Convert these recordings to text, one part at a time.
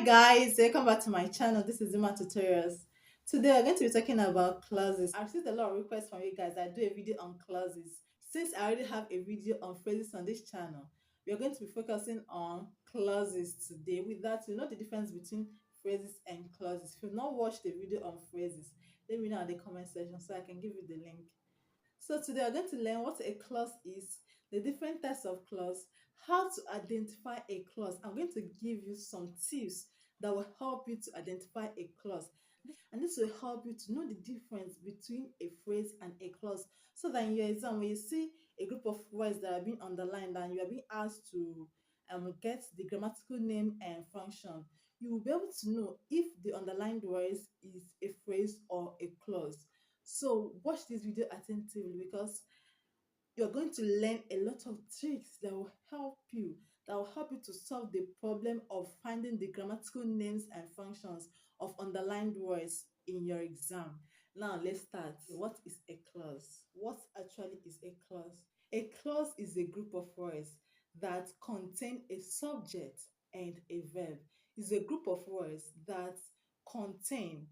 Guys, welcome back to my channel. This is Zuma Tutorials. Today we're going to be talking about clauses. I've received a lot of requests from you guys that I do a video on clauses. Since I already have a video on phrases on this channel, we are going to be focusing on clauses today. With that, you know the difference between phrases and clauses. If you've not watched the video on phrases, let me know in the comment section so I can give you the link. So today we're going to learn what a clause is, the different types of clause, how to identify a clause. I'm going to give you some tips that will help you to identify a clause. And this will help you to know the difference between a phrase and a clause. So that in your exam, when you see a group of words that are being underlined and you are being asked to get the grammatical name and function, you will be able to know if the underlined words is a phrase or a clause. So watch this video attentively because you're going to learn a lot of tricks that will help you to solve the problem of finding the grammatical names and functions of underlined words in your exam. Now let's start. What is a clause? What actually is a clause? A clause is a group of words that contain a subject and a verb. It's a group of words that contain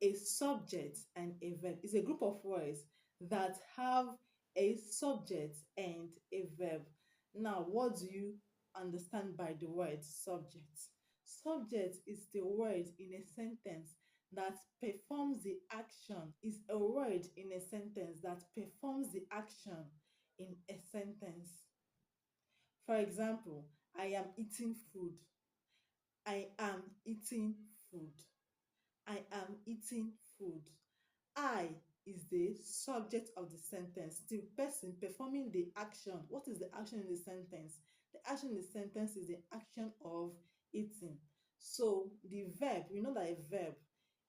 a subject and a verb. It's a group of words that have a subject and a verb. Now, what do you understand by the word subject? Subject is the word in a sentence that performs the action, is a word in a sentence that performs the action in a sentence. For example, I am eating food. I am eating food. I am eating food. I is the subject of the sentence, the person performing the action. What is the action in the sentence? The action in the sentence is the action of eating. So the verb, we know that a verb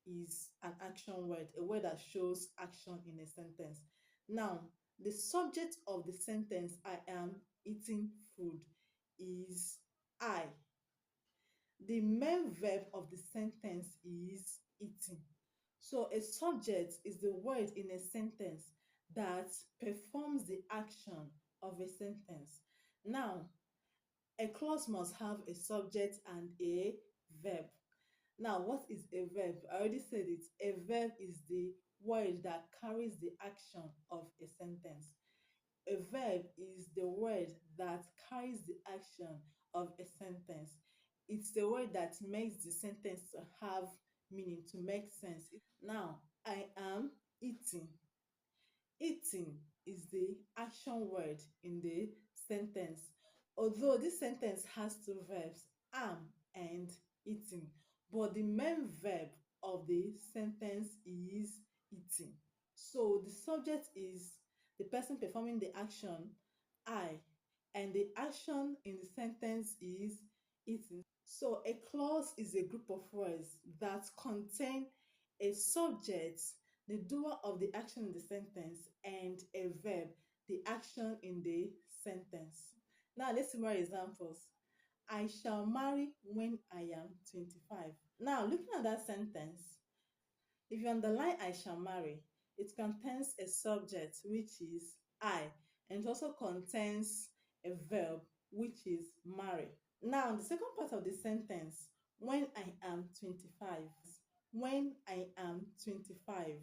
is an action word, a word that shows action in a sentence. Now, the subject of the sentence, I am eating food, is I. The main verb of the sentence is eating. So a subject is the word in a sentence that performs the action of a sentence. Now, a clause must have a subject and a verb. Now, what is a verb? I already said it. A verb is the word that carries the action of a sentence. A verb is the word that carries the action of a sentence. It's the word that makes the sentence to have meaning, to make sense. Now, I am eating. Eating is the action word in the sentence. Although this sentence has two verbs, am and eating, but the main verb of the sentence is eating. So the subject is the person performing the action, I, and the action in the sentence is eating. So a clause is a group of words that contain a subject, the doer of the action in the sentence, and a verb, the action in the sentence. Now let's see more examples. I shall marry when I am 25. Now, looking at that sentence, if you underline I shall marry, it contains a subject which is I, and it also contains a verb which is marry. Now, the second part of the sentence, when I am 25, when I am 25,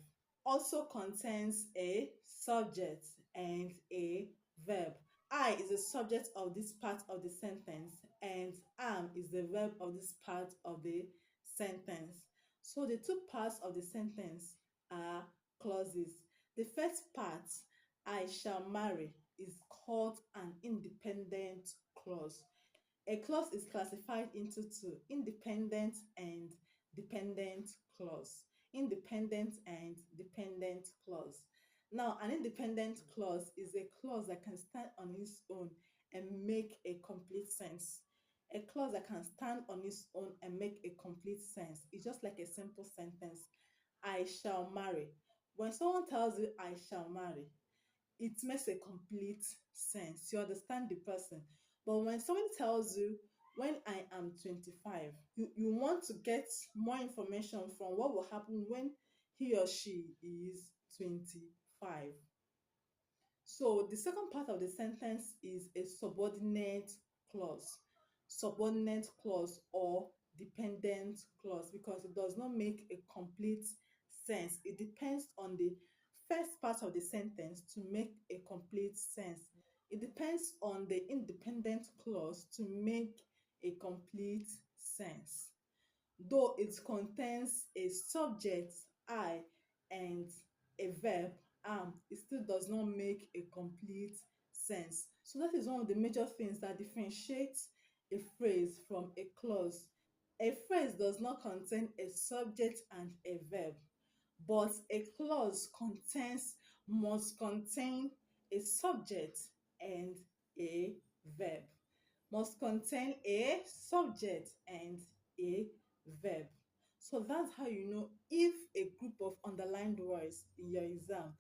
also contains a subject and a verb. I is the subject of this part of the sentence, and am is the verb of this part of the sentence. So the two parts of the sentence are clauses. The first part, I shall marry, is called an independent clause. A clause is classified into two: independent and dependent clause. Independent and dependent clause. Now, an independent clause is a clause that can stand on its own and make a complete sense. A clause that can stand on its own and make a complete sense. It's just like a simple sentence. I shall marry. When someone tells you I shall marry, it makes a complete sense. You understand the person. But when somebody tells you, when I am 25, you want to get more information from what will happen when he or she is 25. So the second part of the sentence is a subordinate clause. Subordinate clause or dependent clause because it does not make a complete sense. It depends on the first part of the sentence to make a complete sense. It depends on the independent clause to make a complete sense. Though it contains a subject, I, and a verb, am, it still does not make a complete sense. So that is one of the major things that differentiates a phrase from a clause. A phrase does not contain a subject and a verb, but a clause must contain a subject and a verb. Must contain a subject and a verb. So that's how you know if a group of underlined words in your exam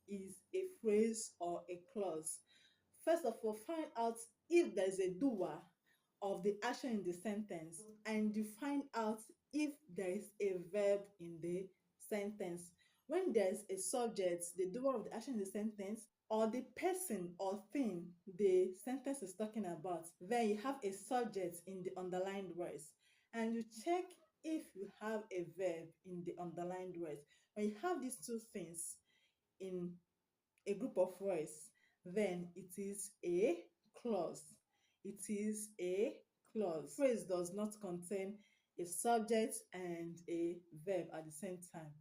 is a phrase or a clause. First of all, find out if there's a doer of the action in the sentence, and you find out if there is a verb in the sentence. When there's a subject, the doer of the action in the sentence, or the person or thing the sentence is talking about, then you have a subject in the underlined words, and you check if you have a verb in the underlined words. When you have these two things in a group of words, then it is a clause. It is a clause. Phrase does not contain a subject and a verb at the same time.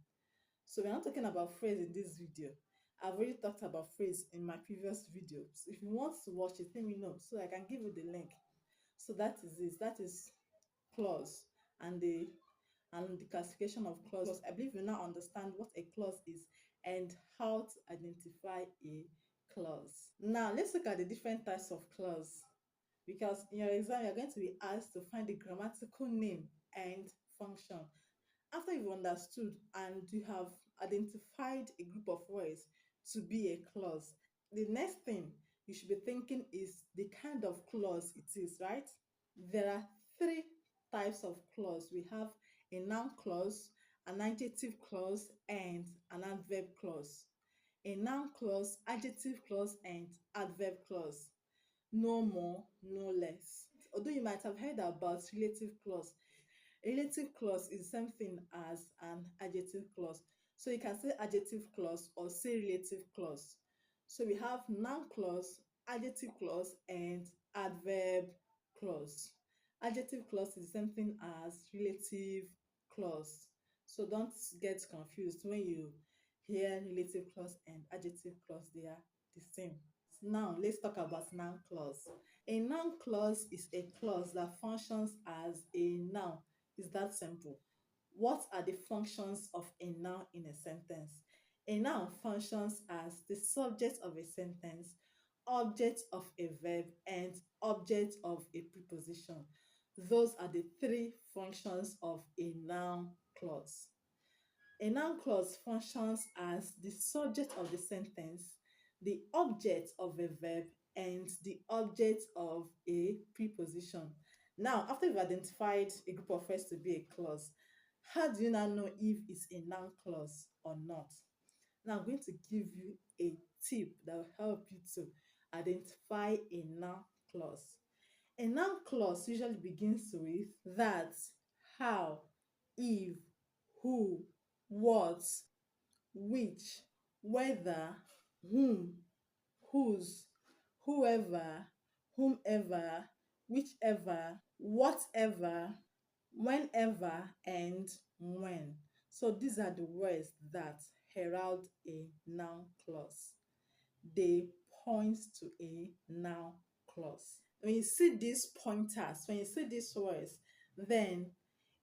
So we're not talking about phrase in this video. I've already talked about phrase in my previous video. So if you want to watch it, let me know so I can give you the link. So that is it. That is clause and the classification of clause. I believe you now understand what a clause is and how to identify a clause. Now let's look at the different types of clause, because in your exam you're going to be asked to find the grammatical name and function. After you've understood and you have identified a group of words to be a clause, the next thing you should be thinking is the kind of clause it is, right? There are three types of clause. We have a noun clause, an adjective clause, and an adverb clause. A noun clause, adjective clause, and adverb clause. No more, no less. Although you might have heard about relative clause, a relative clause is the same thing as an adjective clause. So you can say adjective clause or say relative clause. So we have noun clause, adjective clause, and adverb clause. Adjective clause is the same thing as relative clause. So don't get confused when you hear relative clause and adjective clause, they are the same. Now let's talk about noun clause. A noun clause is a clause that functions as a noun. It's that simple. What are the functions of a noun in a sentence? A noun functions as the subject of a sentence, object of a verb, and object of a preposition. Those are the three functions of a noun clause. A noun clause functions as the subject of the sentence, the object of a verb, and the object of a preposition. Now, after you've identified a group of words to be a clause, how do you now know if it's a noun clause or not? Now, I'm going to give you a tip that will help you to identify a noun clause. A noun clause usually begins with that, how, if, who, what, which, whether, whom, whose, whoever, whomever, whichever, whatever, whenever, and when. So these are the words that herald a noun clause. They point to a noun clause. When you see these pointers, when you see these words, then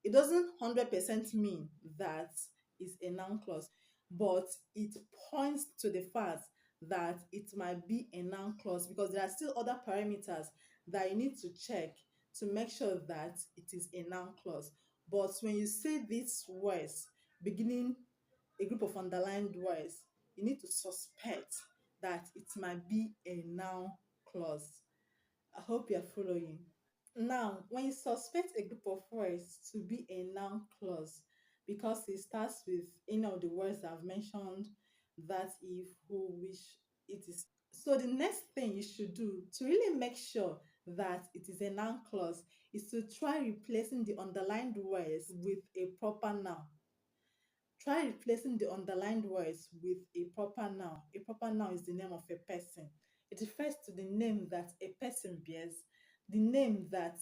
it doesn't 100% mean that it's a noun clause, but it points to the fact that it might be a noun clause, because there are still other parameters that you need to check to make sure that it is a noun clause. But when you see these words beginning a group of underlined words, you need to suspect that it might be a noun clause. I hope you're following. Now, when you suspect a group of words to be a noun clause because it starts with any of the words I've mentioned, that, if, who, which, it is. So the next thing you should do to really make sure that it is a noun clause is to try replacing the underlined words with a proper noun. Try replacing the underlined words with a proper noun. A proper noun is the name of a person. It refers to the name that a person bears, the name that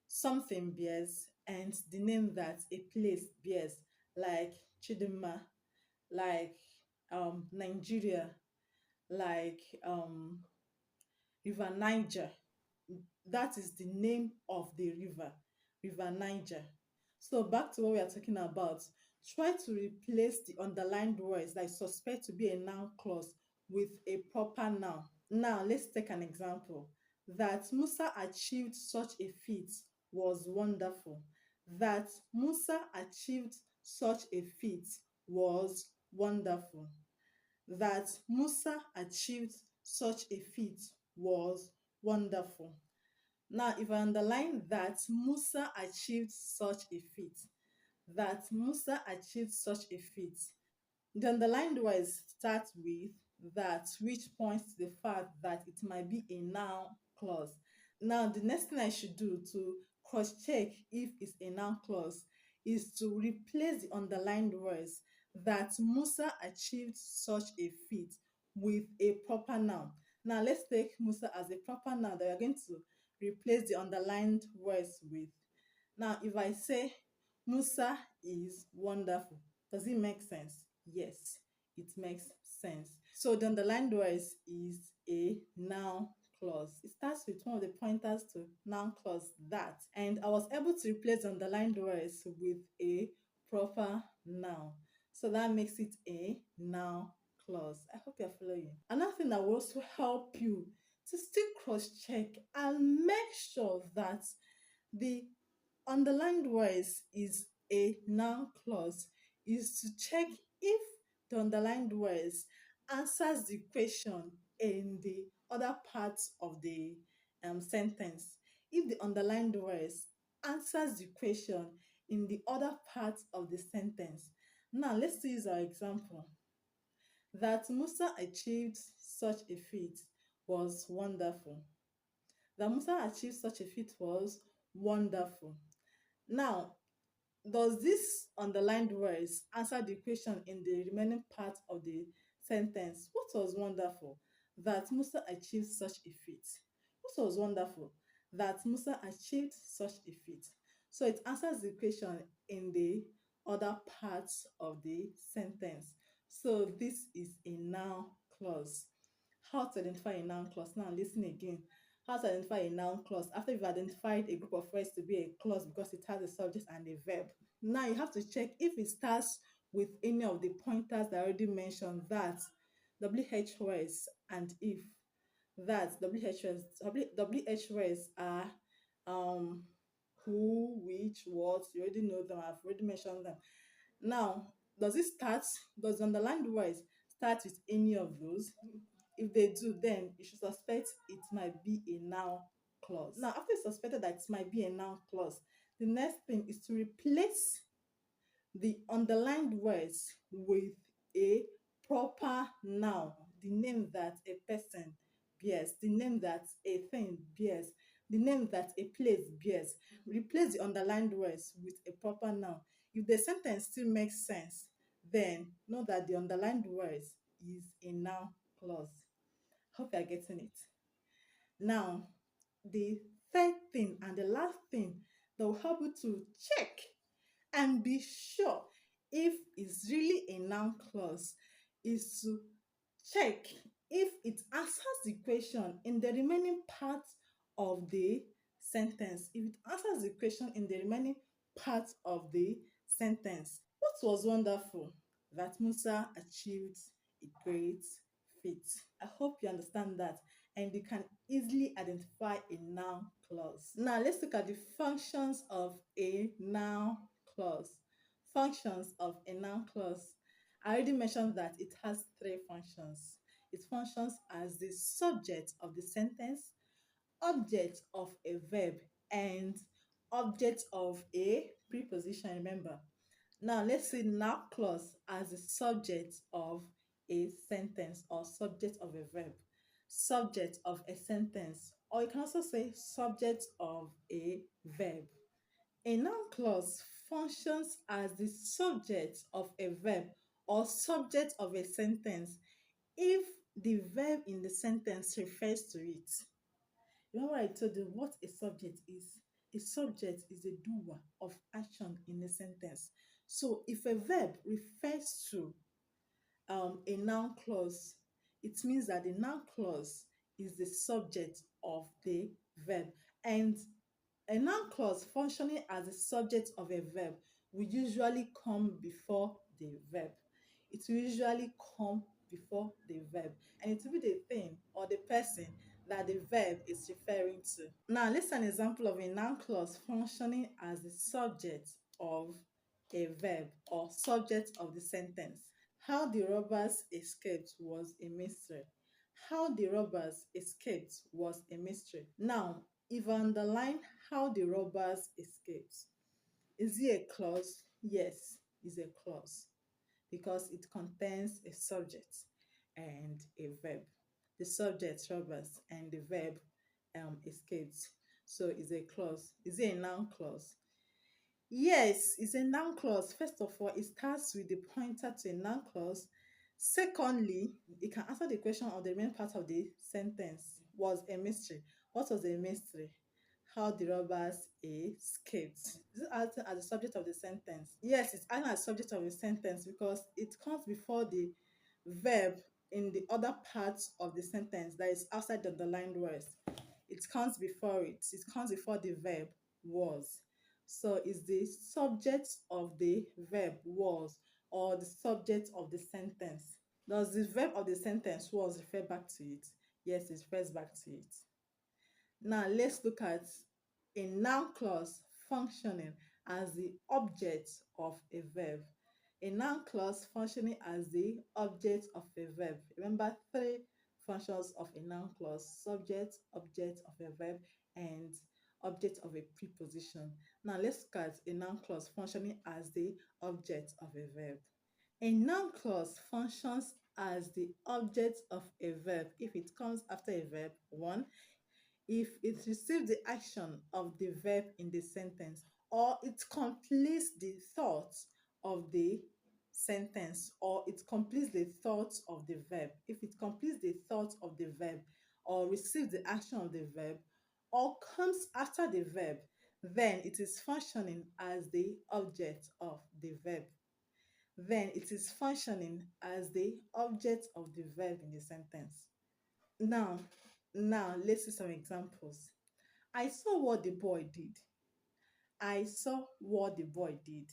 something bears, and the name that a place bears, like Chidinma, like Nigeria, like River Niger. That is the name of the river, River Niger. So back to what we are talking about. Try to replace the underlined words that is suspect to be a noun clause with a proper noun. Now let's take an example. That Musa achieved such a feat was wonderful. That Musa achieved such a feat was wonderful. That Musa achieved such a feat was wonderful. Now, if I underline that Musa achieved such a feat, that Musa achieved such a feat, the underlined words start with that, which points to the fact that it might be a noun clause. Now, the next thing I should do to cross-check if it's a noun clause is to replace the underlined words that Musa achieved such a feat with a proper noun. Now, let's take Musa as a proper noun that we are going to replace the underlined words with. Now, if I say Musa is wonderful, does it make sense? Yes, it makes sense. So the underlined words is a noun clause. It starts with one of the pointers to noun clause, that, and I was able to replace the underlined words with a proper noun. So that makes it a noun clause. I hope you're following. Another thing that will also help you to still cross-check and make sure that the underlined words is a noun clause is to check if the underlined words answers the question in the other parts of the sentence. If the underlined words answers the question in the other parts of the sentence. Now let's use our example. That Musa achieved such a feat was wonderful. That Musa achieved such a feat was wonderful. Now, does this underlined words answer the question in the remaining part of the sentence? What was wonderful? That Musa achieved such a feat. What was wonderful? That Musa achieved such a feat. So it answers the question in the other parts of the sentence. So this is a noun clause. How to identify a noun clause? Now listen again. How to identify a noun clause after you've identified a group of words to be a clause because it has a subject and a verb. Now you have to check if it starts with any of the pointers that I already mentioned, that WH words and if. That WH words are who, which, what. You already know them. I've already mentioned them. Now, does the underlined words start with any of those? If they do, then you should suspect it might be a noun clause. Now, after you suspected that it might be a noun clause, the next thing is to replace the underlined words with a proper noun, the name that a person bears, the name that a thing bears, the name that a place bears. Replace the underlined words with a proper noun. If the sentence still makes sense, then know that the underlined words is a noun clause. Hope you are getting it. Now, the third thing and the last thing that will help you to check and be sure if it's really a noun clause is to check if it answers the question in the remaining part of the sentence. If it answers the question in the remaining part of the sentence. What was wonderful? That Musa achieved a great feat. I hope you understand that and you can easily identify a noun clause. Now let's look at the functions of a noun clause. Functions of a noun clause. I already mentioned that it has three functions. It functions as the subject of the sentence, object of a verb, and object of a preposition. Remember. Now let's see noun clause as the subject of a sentence or subject of a verb. subject of a sentence, or you can also say subject of a verb. A noun clause functions as the subject of a verb or subject of a sentence if the verb in the sentence refers to it. Remember I told you what a subject is? A subject is a doer of action in a sentence. So if a verb refers to a noun clause, it means that the noun clause is the subject of the verb. And a noun clause functioning as the subject of a verb will usually come before the verb. It will usually come before the verb, and it will be the thing or the person that the verb is referring to. Now, let's see an example of a noun clause functioning as the subject of a verb or subject of the sentence. How the robbers escaped was a mystery. How the robbers escaped was a mystery. Now, if I underline how the robbers escaped, is it a clause? Yes, it's a clause because it contains a subject and a verb. The subject robbers and the verb escaped. So it's a clause. Is it a noun clause? Yes, it's a noun clause. First of all, it starts with the pointer to a noun clause. Secondly, it can answer the question of the main part of the sentence. Was a mystery. What was a mystery? How the robbers escaped. Is it acting as the subject of the sentence? Yes, it's acting as the subject of the sentence because it comes before the verb in the other parts of the sentence that is outside the underlined words. It comes before it. It comes before the verb was. So is the subject of the verb was or the subject of the sentence. Does the verb of the sentence was refer back to it? Yes, it refers back to it. Now let's look at a noun clause functioning as the object of a verb. A noun clause functioning as the object of a verb. Remember three functions of a noun clause: subject, object of a verb, and object of a preposition. Now let's look at a noun clause functioning as the object of a verb. A noun clause functions as the object of a verb if it comes after a verb, one, if it receives the action of the verb in the sentence, or it completes the thought of the sentence, or it completes the thought of the verb. If it completes the thought of the verb, or receives the action of the verb, or comes after the verb, then it is functioning as the object of the verb. Then it is functioning as the object of the verb in the sentence. Now, let's see some examples. I saw what the boy did. I saw what the boy did.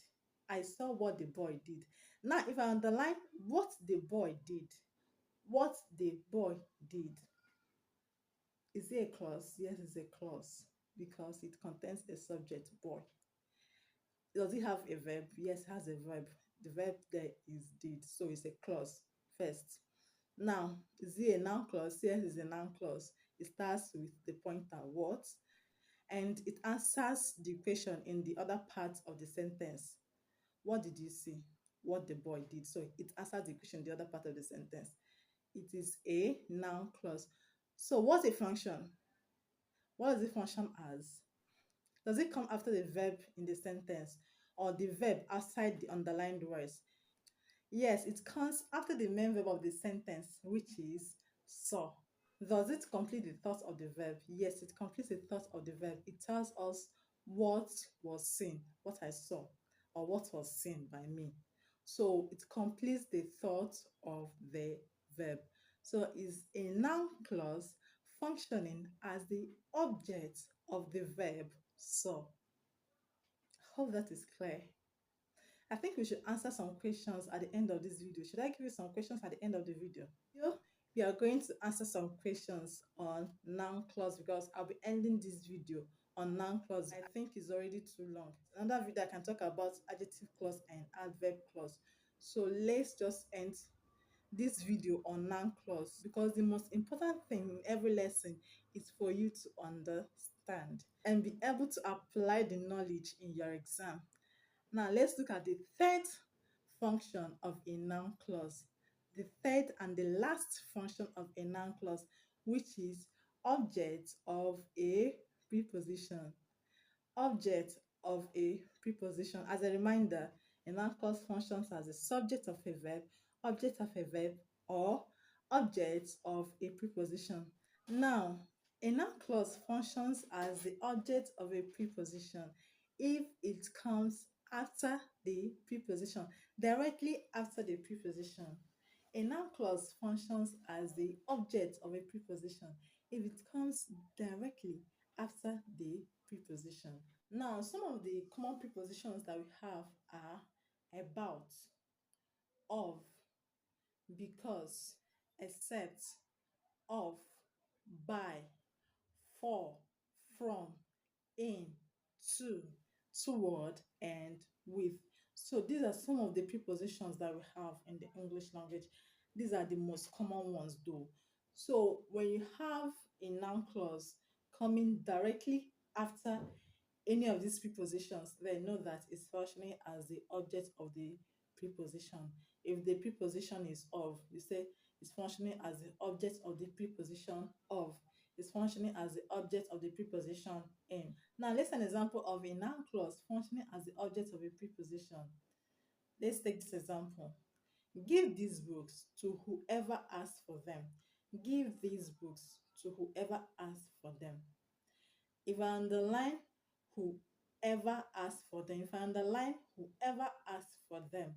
I saw what the boy did. Now, if I underline what the boy did, what the boy did, is it a clause? Yes, it's a clause because it contains a subject, boy. Does it have a verb? Yes, it has a verb. The verb there is did, so it's a clause first. Now, is it a noun clause? Yes, it's a noun clause. It starts with the pointer what, and it answers the question in the other part of the sentence. What did you see? What the boy did. So it answers the question in the other part of the sentence. It is a noun clause. So what's a function? What does it function as? Does it come after the verb in the sentence or the verb outside the underlined words? Yes, it comes after the main verb of the sentence, which is saw. Does it complete the thought of the verb? Yes, it completes the thought of the verb. It tells us what was seen, what I saw, or what was seen by me. So it completes the thought of the verb. So it's a noun clause functioning as the object of the verb saw. Hope that is clear. I think we should answer some questions at the end of this video. Should I give you some questions at the end of the video? We are going to answer some questions on noun clause because I'll be ending this video on noun clause. I think it's already too long. Another video I can talk about adjective clause and adverb clause. So let's just end this video on noun clause because the most important thing in every lesson is for you to understand and be able to apply the knowledge in your exam. Now let's look at the third function of a noun clause. The third and the last function of a noun clause, which is object of a preposition. Object of a preposition. As a reminder, a noun clause functions as a subject of a verb, object of a verb, or object of a preposition. Now, a noun clause functions as the object of a preposition if it comes after the preposition, directly after the preposition. A noun clause functions as the object of a preposition if it comes directly after the preposition. Now, some of the common prepositions that we have are about, of, because, except, of, by, for, from, in, to, toward, and with. So these are some of the prepositions that we have in the English language. These are the most common ones though. So when you have a noun clause coming directly after any of these prepositions, then know that it's functioning as the object of the preposition. If the preposition is of, you say it's functioning as the object of the preposition of. It's functioning as the object of the preposition in. Now, let's an example of a noun clause functioning as the object of a preposition. Let's take this example. Give these books to whoever asks for them. Give these books to whoever asks for them. If I underline whoever asks for them, if I underline whoever asks for them,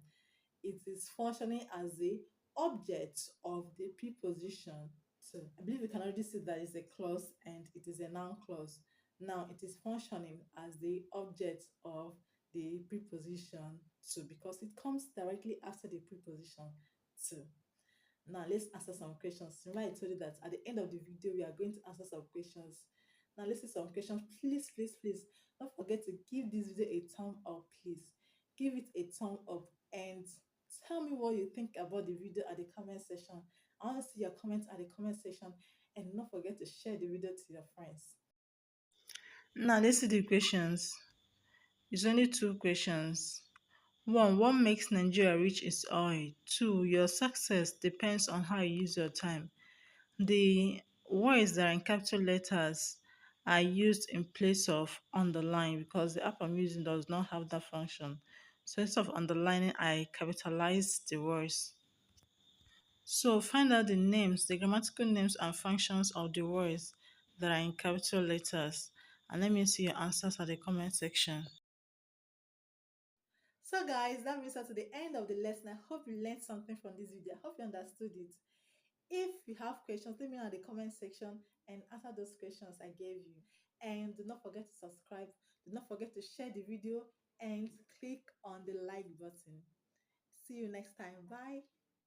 it is functioning as the object of the preposition to. I believe you can already see that it's a clause and it is a noun clause. Now it is functioning as the object of the preposition to because it comes directly after the preposition to. Now let's answer some questions. Remember I told you that at the end of the video we are going to answer some questions. Now let's see some questions. Please, please, please don't forget to give this video a thumb up, please. Give it a thumb up and tell me what you think about the video at the comment section. I want to see your comments at the comment section and don't forget to share the video to your friends. Now let's see the questions. It's only two questions. One, what makes Nigeria rich is oil. Two, your success depends on how you use your time. The words that are in capital letters are used in place of underline because the app I'm using does not have that function. So instead of underlining, I capitalize the words. So find out the names, the grammatical names and functions of the words that are in capital letters. And let me see your answers at the comment section. So guys, that brings us to the end of the lesson. I hope you learned something from this video. I hope you understood it. If you have questions, let me know in the comment section and answer those questions I gave you. And do not forget to subscribe. Do not forget to share the video and click on the like button. See you next time. Bye.